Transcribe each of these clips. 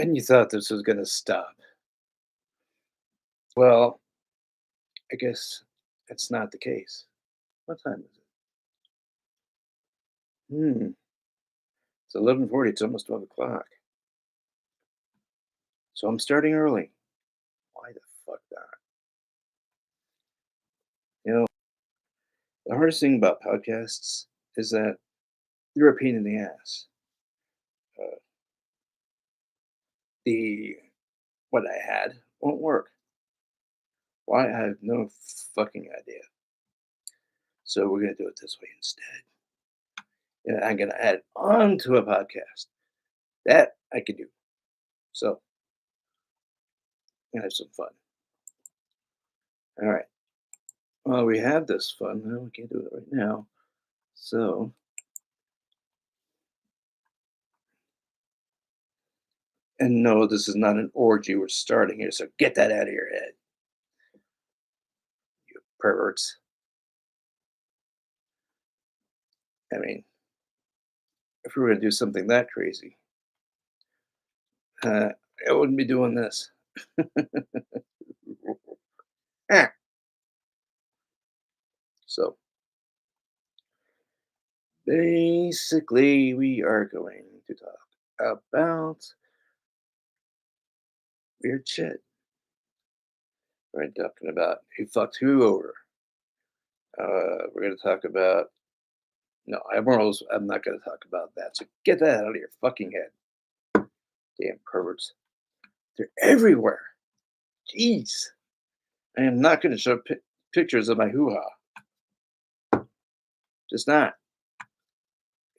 And you thought this was gonna stop. Well, I guess that's not the case. What time is it? It's 11:40. It's almost 12 o'clock. So I'm starting early. Why the fuck not? You know, the hardest thing about podcasts is that they're a pain in the ass. Uh, the what I had won't work. Why? I have no fucking idea. So we're gonna do it this way instead. And I'm gonna add it on to a podcast. That I can do. So gonna have some fun. All right. Well, we have this fun. Well, we can't do it right now. So, and no, this is not an orgy we're starting here. So get that out of your head, you perverts. I mean, if we were gonna do something that crazy, uh, I wouldn't be doing this. Ah, so basically, we are going to talk about weird shit. We're talking about who fucked who over. We're going to talk about no, I'm not going to talk about that. So get that out of your fucking head, damn perverts. They're everywhere. Jeez, I am not going to show pictures of my hoo ha. Just not.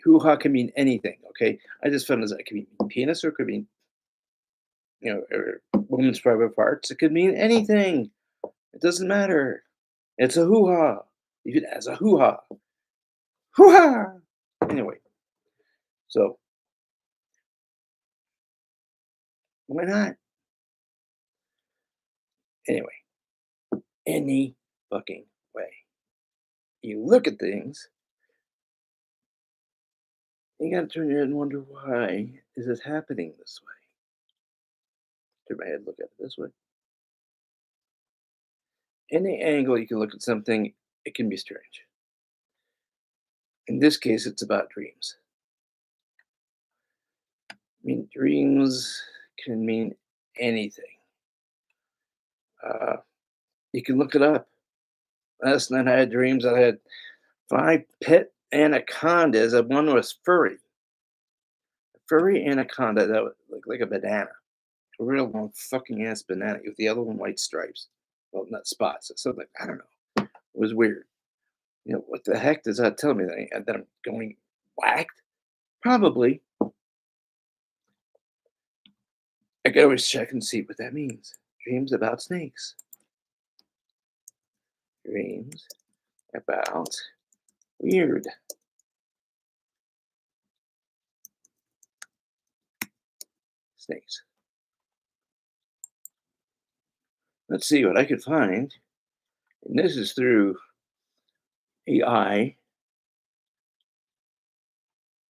Hoo ha can mean anything. Okay, I just found that it can mean penis or it could mean or woman's private parts. It could mean anything. It doesn't matter. It's a hoo ha. Even as a hoo ha. Hoo ha. Anyway, so why not? Anyway, any fucking way. You look at things, you gotta turn your head and wonder why is it happening this way? Turn my head, look at it this way. Any angle you can look at something, it can be strange. In this case, it's about dreams. I mean, dreams can mean anything. Uh, you can look it up. Last night I had dreams. I had 5 pet anacondas, and one was furry. A furry anaconda that would look like a banana, a real long fucking ass banana with yellow and white stripes. Well, not spots. It's something I don't know. It was weird. What the heck does that tell me that I'm going whacked? Probably. I could always check and see what that means. Dreams about snakes. Dreams about weird snakes. Let's see what I could find. And this is through AI.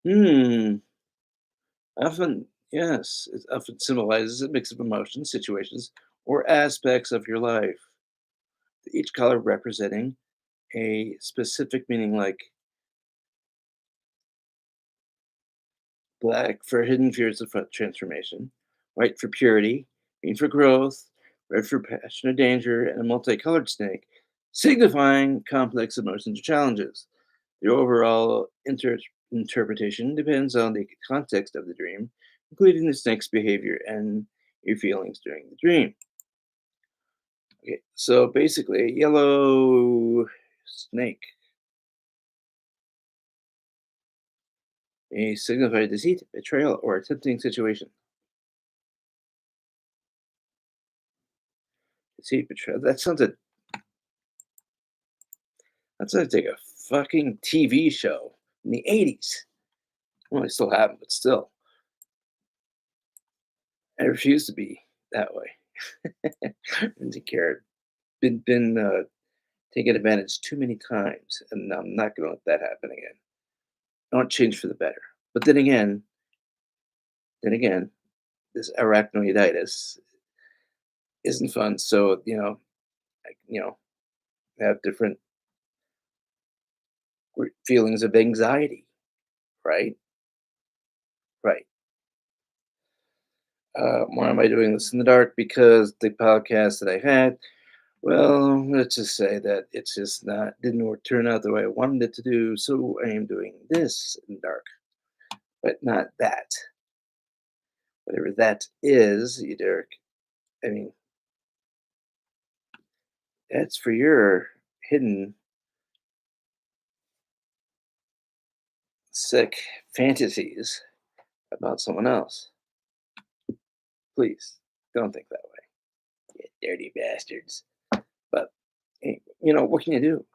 Hmm. Often, yes, it often symbolizes a mix of emotions, situations, or aspects of your life. Each color representing a specific meaning, like black for hidden fears of transformation, white for purity, green for growth, red for passion or danger, and a multicolored snake, signifying complex emotions or challenges. The overall interpretation depends on the context of the dream, including the snake's behavior and your feelings during the dream. Okay, so basically, a yellow snake may signify deceit, betrayal, or a tempting situation. Deceit, betrayal. That sounds like a fucking TV show in the 80s. Well, I still have them, but still. I refuse to be that way. And to care. Been taken advantage too many times, and I'm not gonna let that happen again. I want change for the better. But then again, this arachnoiditis isn't fun. So, have different feelings of anxiety, right? Right. Why am I doing this in the dark? Because the podcast that I had, well, let's just say that it's just not didn't turn out the way I wanted it to do. So I am doing this in the dark, but not that. Whatever that is, Derek. I mean, that's for your hidden sick fantasies about someone else. Please don't think that way, you dirty bastards. But hey, what can you do?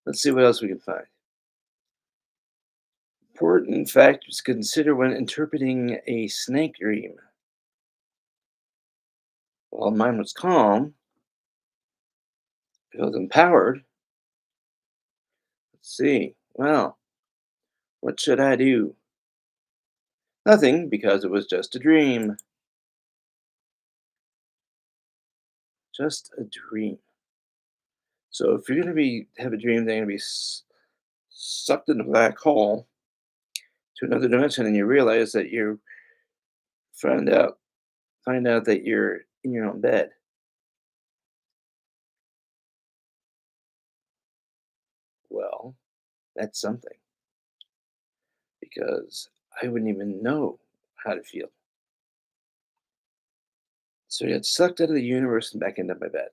Let's see what else we can find. Important factors to consider when interpreting a snake dream. While mine was calm, feels empowered. Let's see. Well, what should I do? Nothing, because it was just a dream. Just a dream. So if you're gonna be have a dream, they're gonna be sucked in a black hole to another dimension, and you realize that you find out find out that you're in your own bed. Well, that's something because I wouldn't even know how to feel. So you get sucked out of the universe and back into my bed.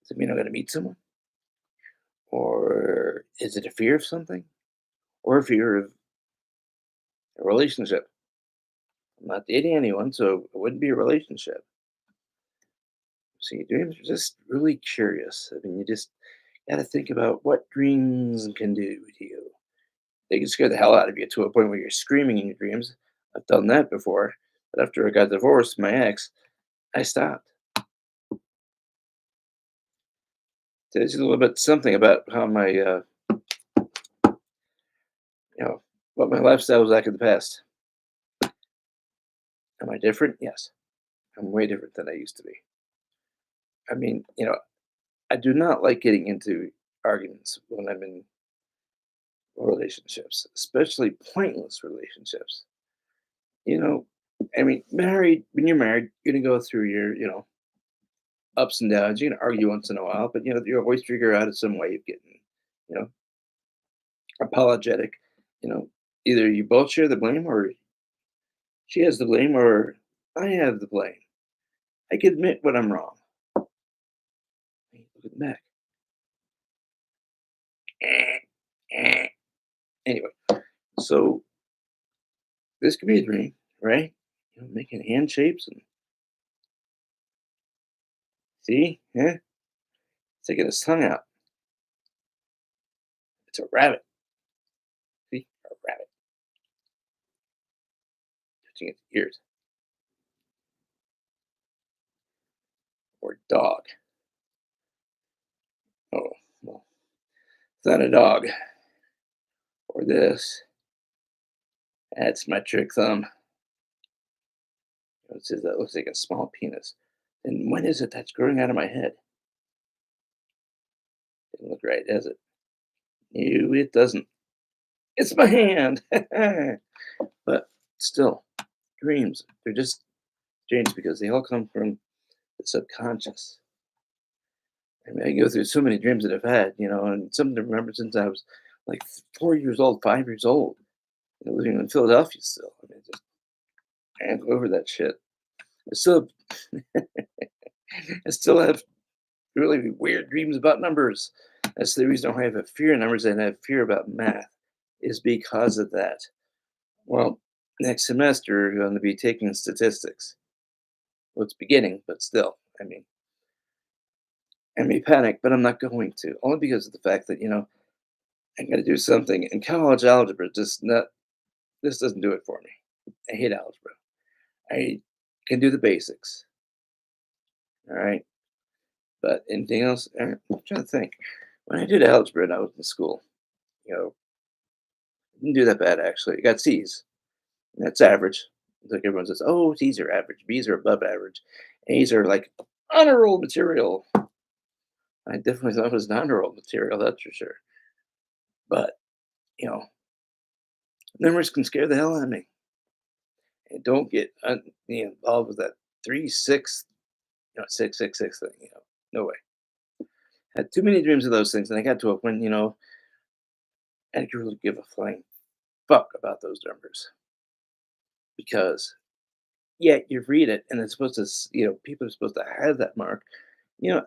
Does it mean I'm gonna meet someone? Or is it a fear of something? Or a fear of a relationship? I'm not dating anyone, so it wouldn't be a relationship. See, dreams are just really curious. I mean, you just gotta think about what dreams can do to you. They can scare the hell out of you to a point where you're screaming in your dreams. I've done that before. But after I got divorced, my ex, I stopped. Tells you a little bit something about how what my lifestyle was like in the past. Am I different? Yes. I'm way different than I used to be. I mean, I do not like getting into arguments when I'm in relationships, especially pointless relationships. You know, I mean, when you're married, you're gonna go through your, ups and downs. You're gonna argue once in a while, but you always figure out some way of getting, you know, apologetic. You know, either you both share the blame, or she has the blame, or I have the blame. I can admit when I'm wrong. Hey, look at the back. Anyway, so this could be a dream, right? Making hand shapes and see, yeah, sticking his tongue out. It's a rabbit. See, a rabbit touching its ears, or dog. Oh, well, it's not a dog. Or this. That's my trick thumb. It says that looks like a small penis. And when is it that's growing out of my head? Doesn't look right, does it? No, it doesn't. It's my hand. But still, dreams. They're just strange because they all come from the subconscious. I mean, I go through so many dreams that I've had, and some of them remember since I was like 4 years old, 5 years old, living in Philadelphia still. I mean, just can't go over that shit. I still, I still have really weird dreams about numbers. That's the reason why I have a fear of numbers and I have fear about math, is because of that. Well, next semester, I'm going to be taking statistics. Well, it's beginning, but still, I may panic, but I'm not going to, only because of the fact that, I'm going to do something in college algebra. Just not, this doesn't do it for me. I hate algebra. I can do the basics. All right. But anything else? I'm trying to think. When I did algebra and I was in school, I didn't do that bad actually. I got C's. That's average. Like everyone says, oh, C's are average, B's are above average, A's are like honor roll material. I definitely thought it was an honor roll material, that's for sure. But, you know, numbers can scare the hell out of me. And don't get involved with that 3 6, 666 thing. No way. Had too many dreams of those things, and I got to a point, I didn't really give a flying fuck about those numbers because, yeah, you read it, and it's supposed to, people are supposed to have that mark. You know,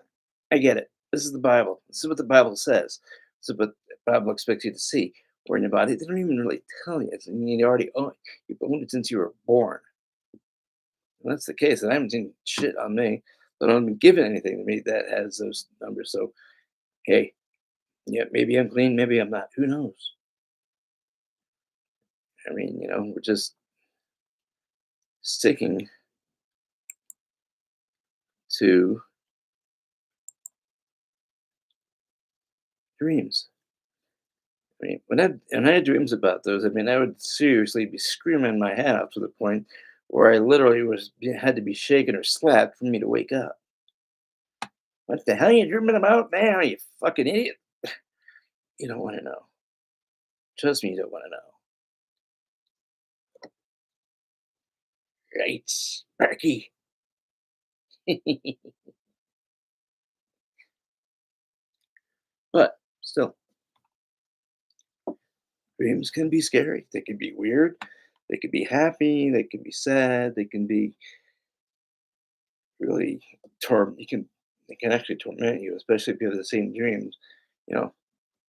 I get it. This is the Bible. This is what the Bible says. This is what the Bible expects you to see. Or in your body, they don't even really tell you. You already own it. You've owned it since you were born. And that's the case, and I haven't seen shit on me, but I haven't been given anything to me that has those numbers. So, hey, yeah, maybe I'm clean, maybe I'm not. Who knows? I mean, we're just sticking to dreams. I mean, when I had dreams about those, I mean, I would seriously be screaming my head off to the point where I literally had to be shaken or slapped for me to wake up. What the hell are you dreaming about now, you fucking idiot? You don't want to know. Trust me, you don't want to know. Right, Sparky? But still, dreams can be scary. They can be weird. They can be happy. They can be sad. They can be really you can they can actually torment you, especially if you have the same dreams, a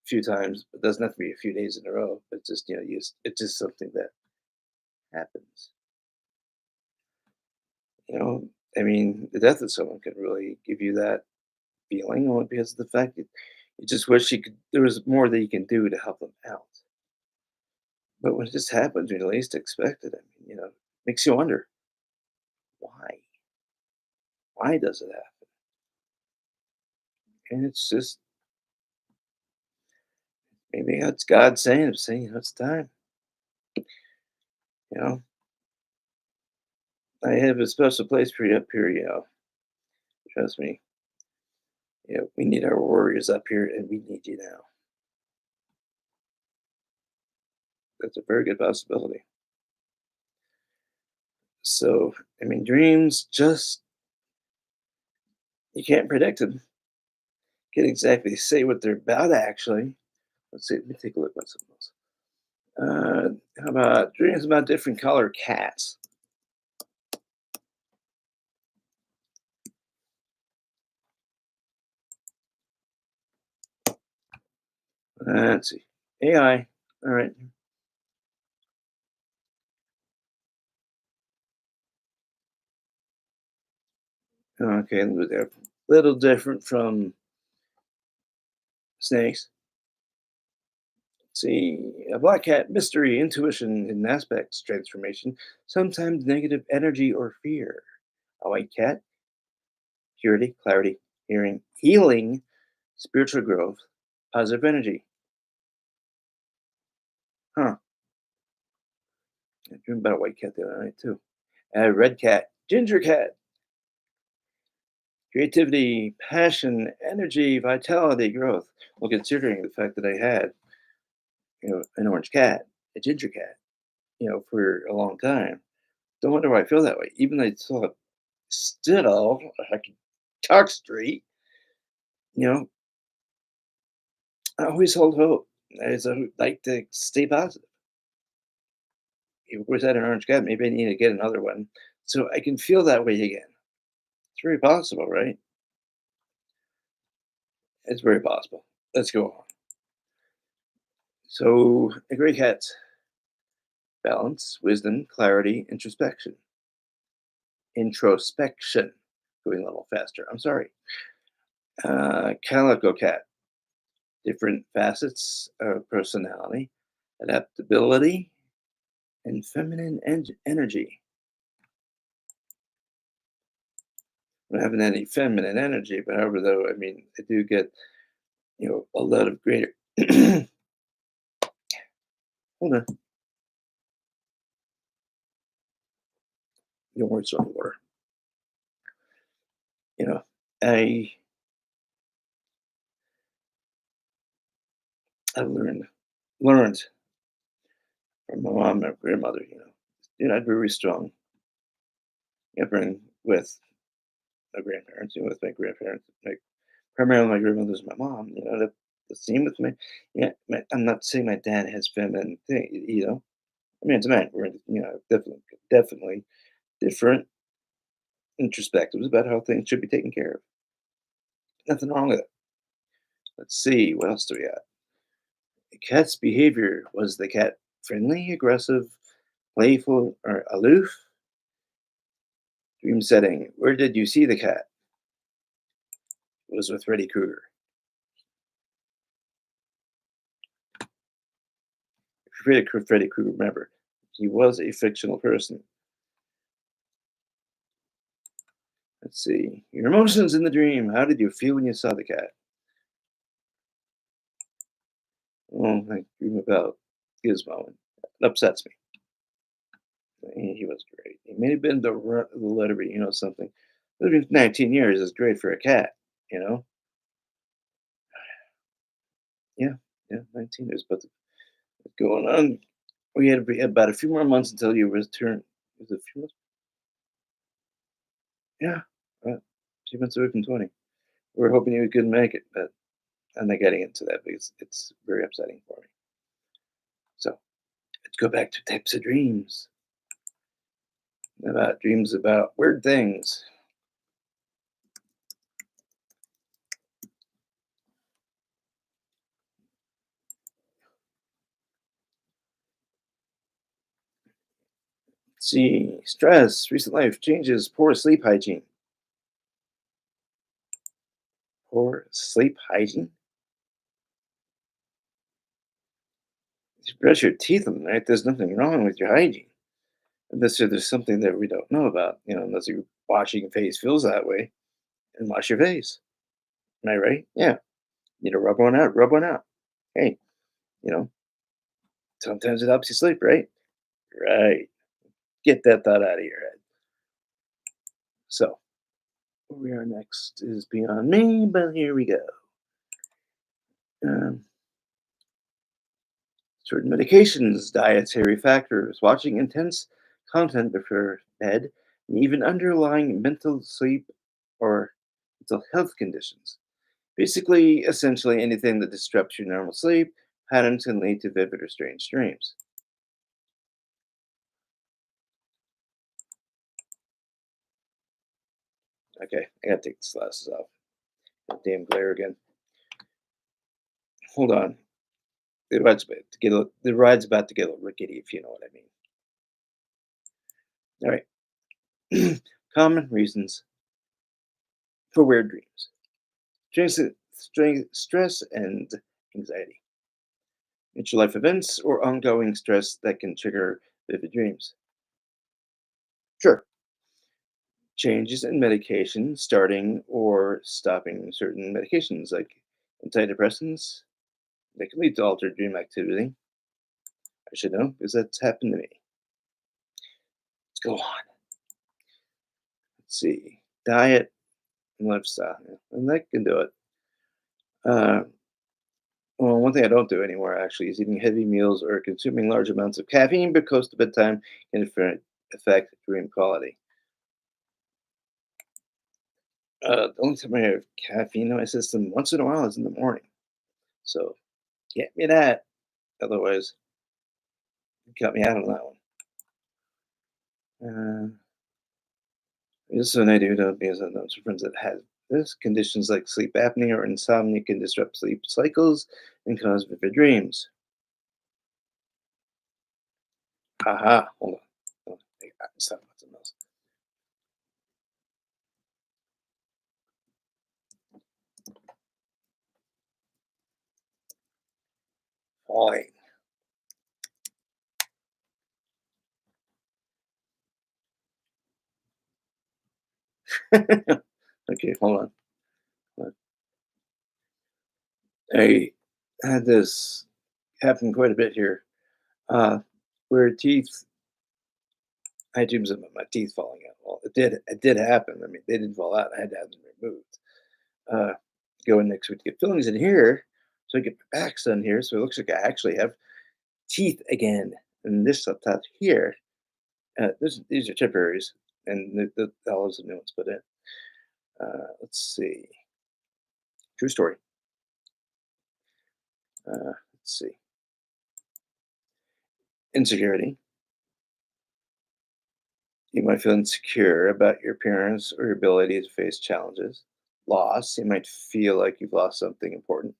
few times. It doesn't have to be a few days in a row. It's just it's just something that happens. You know, I mean, the death of someone can really give you that feeling only because of the fact that you just wish there was more that you can do to help them out. But when it just happens when you least expect it, I mean, makes you wonder why. Why does it happen? And it's just maybe it's God saying, it's time. You know, I have a special place for you up here. Trust me. We need our warriors up here, and we need you now. That's a very good possibility. So, I mean, dreams just you can't predict them. Can't exactly say what they're about. Actually, let's see. Let me take a look at some of those. How about dreams about different color cats? Let's see. AI. All right. Okay, they're a little different from snakes. See, a black cat, mystery, intuition, hidden aspects, transformation, sometimes negative energy or fear. A white cat, purity, clarity, hearing, healing, spiritual growth, positive energy. Huh. I dreamed about a white cat the other night too. A red cat, ginger cat, creativity, passion, energy, vitality, growth. Well, considering the fact that I had, an orange cat, a ginger cat, for a long time. Don't wonder why I feel that way. Even though I still have still I can talk straight, you know, I always hold hope. Like to stay positive. Of course, I had an orange cat. Maybe I need to get another one so I can feel that way again. It's very possible, right? It's very possible. Let's go on. So, a gray cat, balance, wisdom, clarity, introspection. Going a little faster. I'm sorry. Calico cat, different facets of personality, adaptability, and feminine energy. I don't have any feminine energy, but however, though, I mean, I do get, a lot of greater. Hold on. Your words on water. You know, I I learned from my mom and grandmother. I'd very strong upbringing with my grandparents. With my grandparents, primarily my grandmother's my mom. The same with my yeah. I'm not saying my dad has feminine thing. I mean, it's a man. We're definitely different introspectives about how things should be taken care of. Nothing wrong with it. Let's see, what else do we got? The cat's behavior. Was the cat friendly, aggressive, playful, or aloof? Dream setting. Where did you see the cat? It was with Freddy Krueger. Freddy Krueger, remember, he was a fictional person. Let's see. Your emotions in the dream. How did you feel when you saw the cat? Oh, I dream about Gizmo. And it upsets me. He was great. He may have been the letter B, something. Living 19 years is great for a cat, you know? Yeah, yeah, 19 years. But going on, we had about a few more months until you return. Was it a few months? Yeah, a few months away from 20. We were hoping you could make it, but I'm not getting into that because it's very upsetting for me. So let's go back to types of dreams. About dreams about weird things. Let's see, stress, recent life changes, poor sleep hygiene. Poor sleep hygiene? If you brush your teeth in the night, there's nothing wrong with your hygiene. Unless there's something that we don't know about, unless your washing your face feels that way, and wash your face. Am I right? Yeah. Rub one out, rub one out. Hey, you know, sometimes it helps you sleep, right? Right. Get that thought out of your head. So, where we are next is beyond me, but here we go. Um, Certain medications, dietary factors, watching intense content before bed, and even underlying mental sleep or mental health conditions. Basically, essentially anything that disrupts your normal sleep patterns can lead to vivid or strange dreams. Okay, I gotta take these glasses off. That damn glare again. Hold on. The ride's about to get a little rickety, if you know what I mean. All right. Common reasons for weird dreams: stress and anxiety, future life events, or ongoing stress that can trigger vivid dreams. Sure. Changes in medication, starting or stopping certain medications like antidepressants, they can lead to altered dream activity. I should know because that's happened to me. Let's go on. Let's see. Diet and lifestyle. Yeah, and that can do it. Uh, well, one thing I don't do anymore actually is eating heavy meals or consuming large amounts of caffeine because to bedtime can affect dream quality. The only time I have caffeine in my system once in a while is in the morning. So get me that. Otherwise, you cut me out on that one. Just an idea to because I know some friends that have this conditions like sleep apnea or insomnia can disrupt sleep cycles and cause vivid dreams. Haha, hold on. Let's talk about something else. Falling. Okay, hold on. I had this happen quite a bit here, uh, where teeth I had dreams of my teeth falling out. Well, it did happen. I mean, they didn't fall out. I had to have them removed. Uh, Going next week to get fillings in here, so I get my back's done here, so it looks like I actually have teeth again. And this up top here, these are temporaries, and all those new ones put in. Let's see. True story. Let's see. Insecurity. You might feel insecure about your appearance or your ability to face challenges. Loss. You might feel like you've lost something important,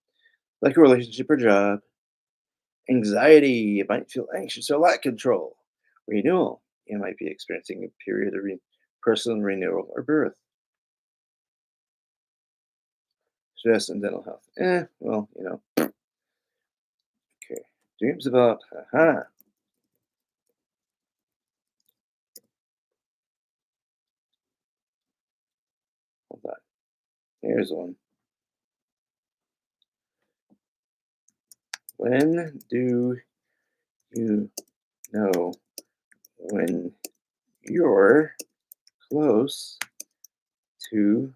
like a relationship or job. Anxiety. You might feel anxious or lack control. Renewal. You might be experiencing a period of personal renewal or birth. Stress and dental health. Well, okay. Dreams about, hold on. Here's one. When do you know when you're close to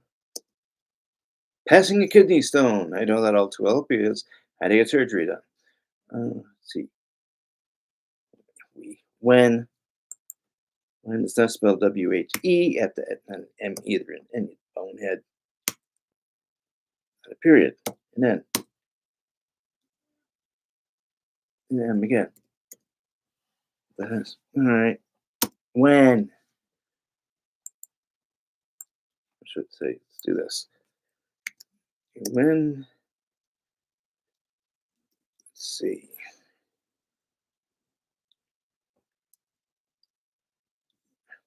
passing a kidney stone? I know that all too well because I had to get surgery done. Let's see. When it's not spelled WHE at the an M either in any bonehead, and a period, and then an M again. That's all right. When I should say, let's do this. When, let's see.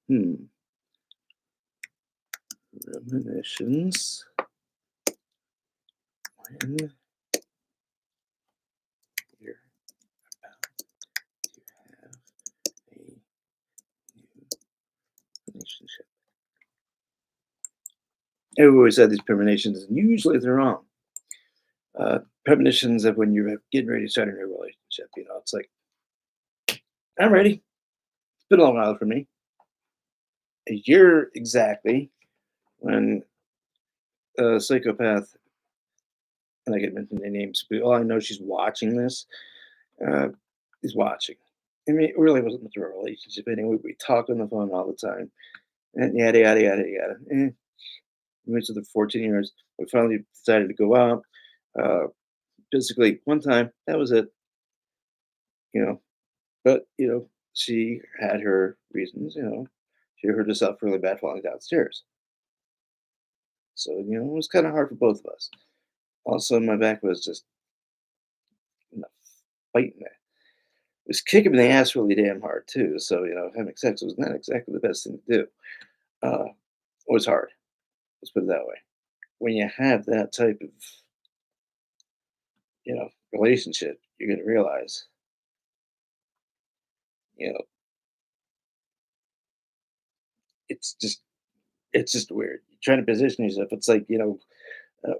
Hmm. Premonitions. When you're about to have a new relationship. I've always had these premonitions, and usually they're wrong. Premonitions of when you're getting ready to start a new relationship. It's like, I'm ready. It's been a long while for me. A year exactly when a psychopath, and I can mention their names, but all I know she's watching this, uh, is watching. I mean, it really wasn't much of a relationship anyway. We talk on the phone all the time, and yada, yada, yada, yada. We went to the 14 years. We finally decided to go out. Uh, Physically, one time, that was it, you know. But, she had her reasons. She hurt herself really bad falling downstairs. So, it was kind of hard for both of us. Also, my back was just you know, fighting it. It was kicking the ass really damn hard, too. So, having sex was not exactly the best thing to do. It was hard. Let's put it that way. When you have that type of, relationship, you're going to realize, you know, it's just, it's just weird. You're trying to position yourself. It's like,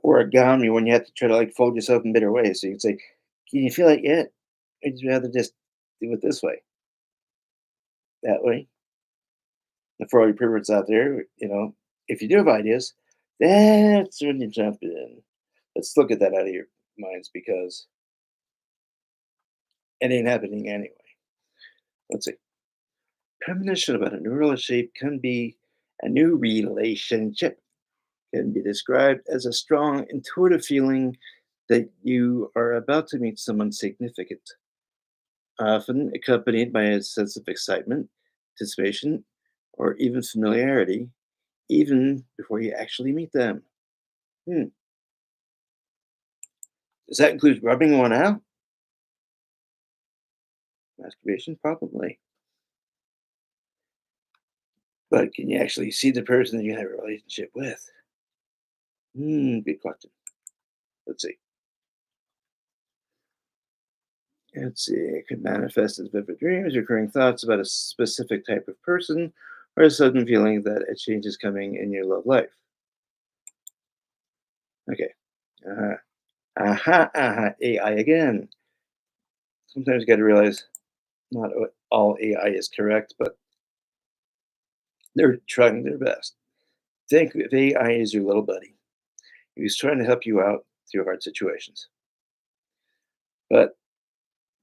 origami when you have to try to like fold yourself in better ways. So you can say, "Can you feel it yet?" I'd rather just do it this way, that way. And for all you perverts out there, if you do have ideas, that's when you jump in. Let's look at that out of your minds because it ain't happening anyway. Let's see. Premonition about a new relationship can be a new relationship can be described as a strong intuitive feeling that you are about to meet someone significant, often accompanied by a sense of excitement, anticipation, or even familiarity, even before you actually meet them. Hmm. Does that include rubbing one out? Masturbation? Probably. But can you actually see the person that you have a relationship with? Good question. Let's see. Let's see. It could manifest as vivid dreams, recurring thoughts about a specific type of person, or a sudden feeling that a change is coming in your love life. Okay. Uh-huh. AI again. Sometimes you got to realize not all AI is correct, but They're trying their best. Think of AI as your little buddy who's trying to help you out through hard situations. But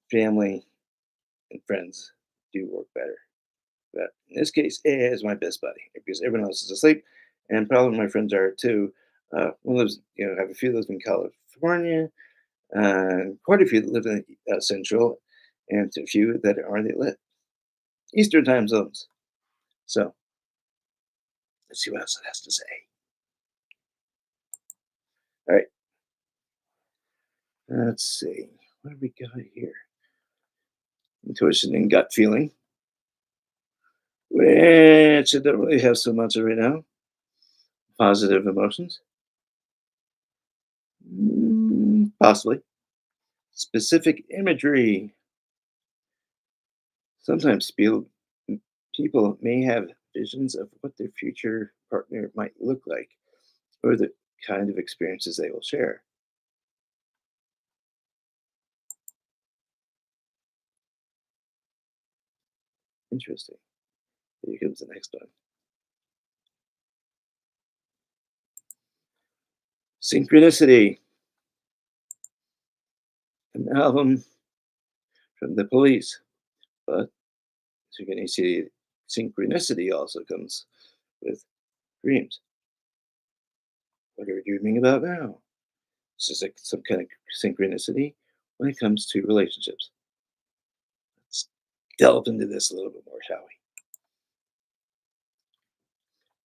family and friends do work better. But in this case, AI is my best buddy because everyone else is asleep, and probably my friends are too. One lives, I have a few lives in California, and quite a few that live in Central, and a few that are in the Eastern time zones. So let's see what else it has to say. All right, let's see. What have we got here? Intuition and gut feeling, which I don't really have so much of right now. Positive emotions, possibly. Specific imagery. Sometimes people may have visions of what their future partner might look like or the kind of experiences they will share. Interesting. Here comes the next one. Synchronicity, an album from the police. But synchronicity also comes with dreams. What are we dreaming about now? This is like some kind of synchronicity when it comes to relationships. Let's delve into this a little bit more, shall we?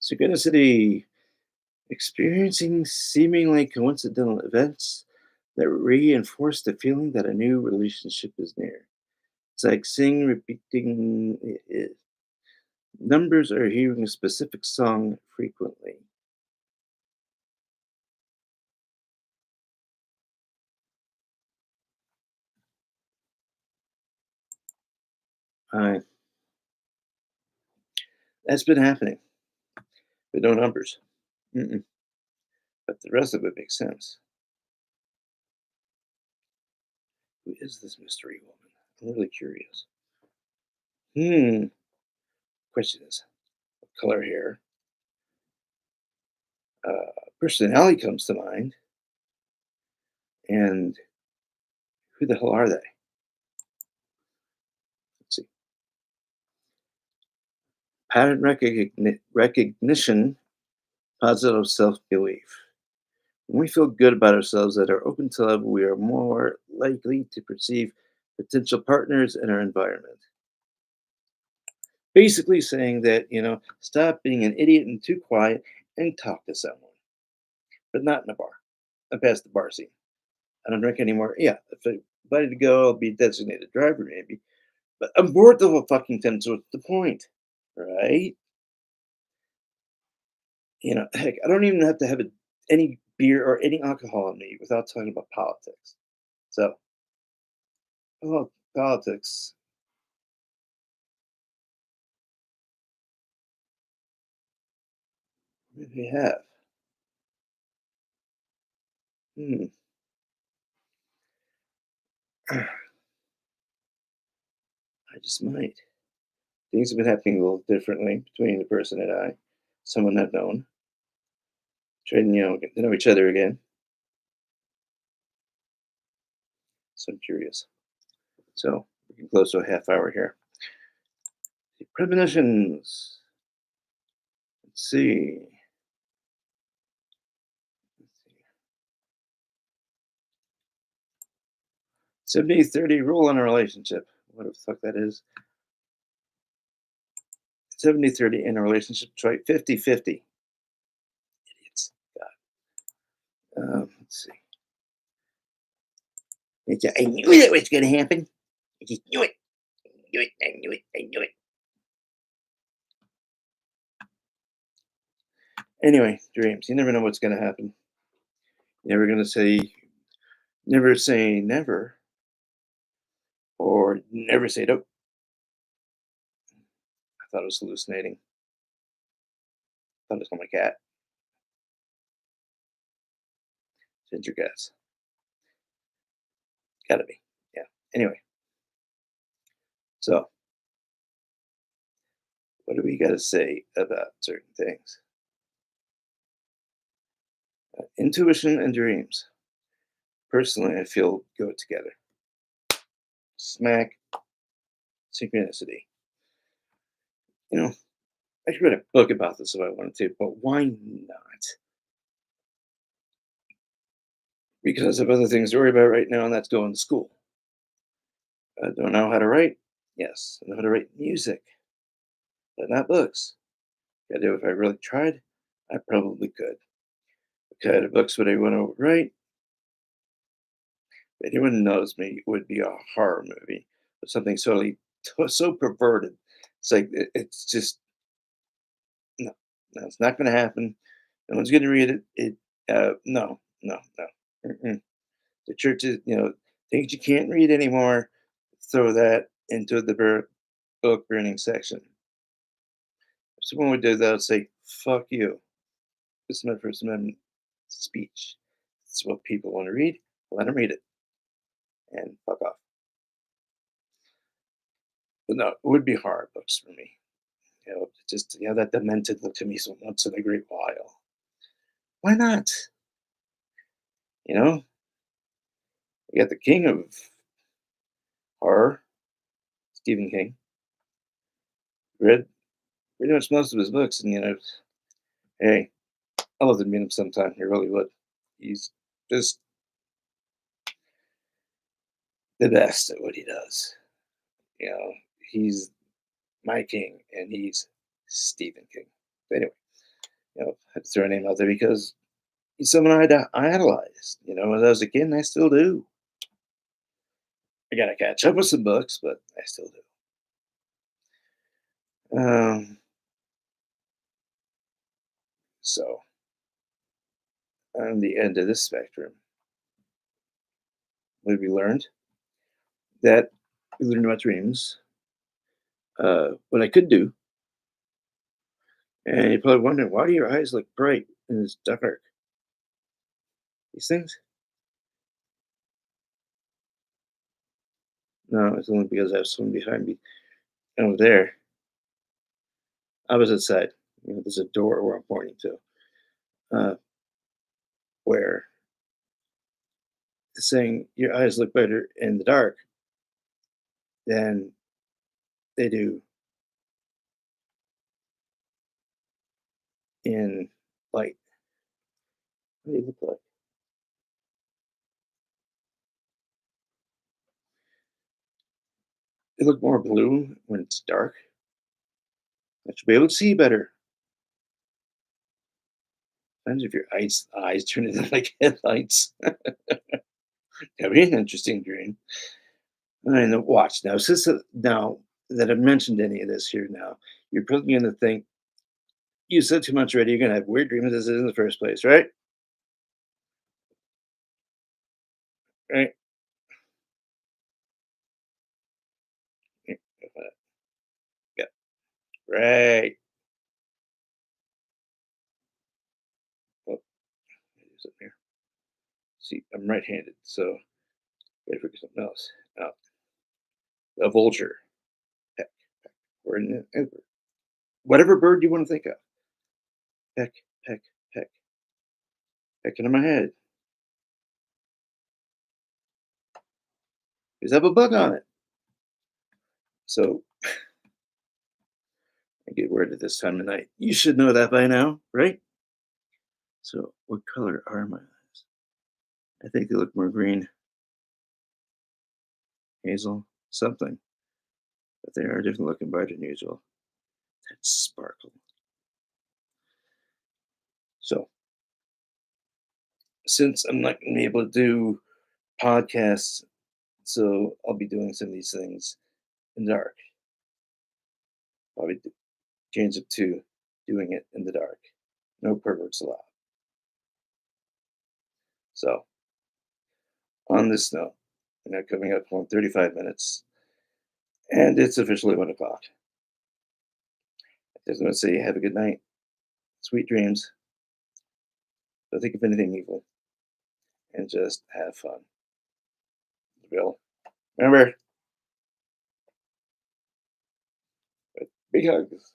Synchronicity, experiencing seemingly coincidental events that reinforce the feeling that a new relationship is near. It's like seeing repeating numbers or hearing a specific song frequently. Uh, that's been happening, but no numbers. Mm-mm. But the rest of it makes sense. Who is this mystery woman? I'm really curious. Hmm. Question is, what color hair? Personality comes to mind, and who the hell are they? Let's see. Pattern recognition, positive self belief. When we feel good about ourselves and are open to love, we are more likely to perceive potential partners in our environment. Basically, saying that, stop being an idiot and too quiet and talk to someone, but not in a bar. I'm past the bar scene. I don't drink anymore. Yeah, if I'm invited to go, I'll be a designated driver, maybe. But I'm bored the whole fucking time, so what's the point? Right? Heck, I don't even have to have any beer or any alcohol on me without talking about politics. So, oh, politics. What do we have? Hmm. I just might. Things have been happening a little differently between the person and I, someone I've known, trying, get to know each other again. So I'm curious. So we're getting close to a half hour here. Premonitions. Let's see. 70-30 rule in a relationship. What the fuck that is? 70-30 in a relationship. Try 50-50. Idiots. God. Let's see. I knew that was going to happen. I just knew it. I knew it. I knew it. I knew it. Anyway, dreams. You never know what's going to happen. Never going to say, never say never, or never say nope. I thought it was hallucinating. I thought it was my cat. Ginger cats. Gotta be. Yeah. Anyway, so What do we got to say about certain things? Intuition and dreams. Personally, I feel go together. Smack synchronicity. You know, I could write a book about this if I wanted to, but why not? Because I have other things to worry about right now, and that's going to school. I don't know how to write. Yes, I know how to write music, but not books. I do if I really tried, I probably could. The kind of books would I want to write? If anyone knows me, it would be a horror movie or something so perverted. It's like it's just no, no, it's not going to happen. No one's going to read it. No, no, no. Mm-mm. The churches, things you can't read anymore. Throw that into the book burning section. If someone would do that, I'd say, "Fuck you." This is my First Amendment speech. It's what people want to read. Let them read it and fuck off. But no, it would be horror books for me. Just that demented look to me so once in a great while. Why not? You know, you got the king of horror, Stephen King. Read pretty much most of his books, and hey, I love to meet him sometime. I really would. He's just the best at what he does. You know, he's my king, and he's Stephen King. But anyway, I had to throw a name out there because he's someone I idolized. When I was a kid, and I still do. I gotta catch up with some books, but I still do. So on the end of this spectrum, we learned that we learned about dreams, what I could do, and you're probably wondering why do your eyes look bright and it's dark? These things? No, it's only because I have someone behind me over there, opposite side. There's a door where I'm pointing to, uh, where it's saying your eyes look better in the dark than they do in light. What do they look like? They look more blue when it's dark. I should be able to see better. Sometimes if your eyes turn into like headlights, that'd be an interesting dream. And watch now, now that I've mentioned any of this here now, you're probably going to think you said too much already. You're going to have weird dreams as it is in the first place, right? Right? Yeah, yeah, right. Oh, there's something here. See, I'm right-handed, so gotta figure something else out. A vulture, peck, or whatever bird you want to think of. Peck, peck, peck, pecking in my head. Does have a bug on it? So I get word at this time of night. You should know that by now, right? So, what color are my eyes? I think they look more green, hazel, something, but they are different looking, brighter than usual. That sparkle. So, since I'm not going to be able to do podcasts, so I'll be doing some of these things in the dark. Probably change it to doing it in the dark. No perverts allowed. So, on this note, coming up on 35 minutes, and it's officially 1 o'clock. I just want to say have a good night, sweet dreams. Don't think of anything evil, and just have fun. Bill, remember, big hugs.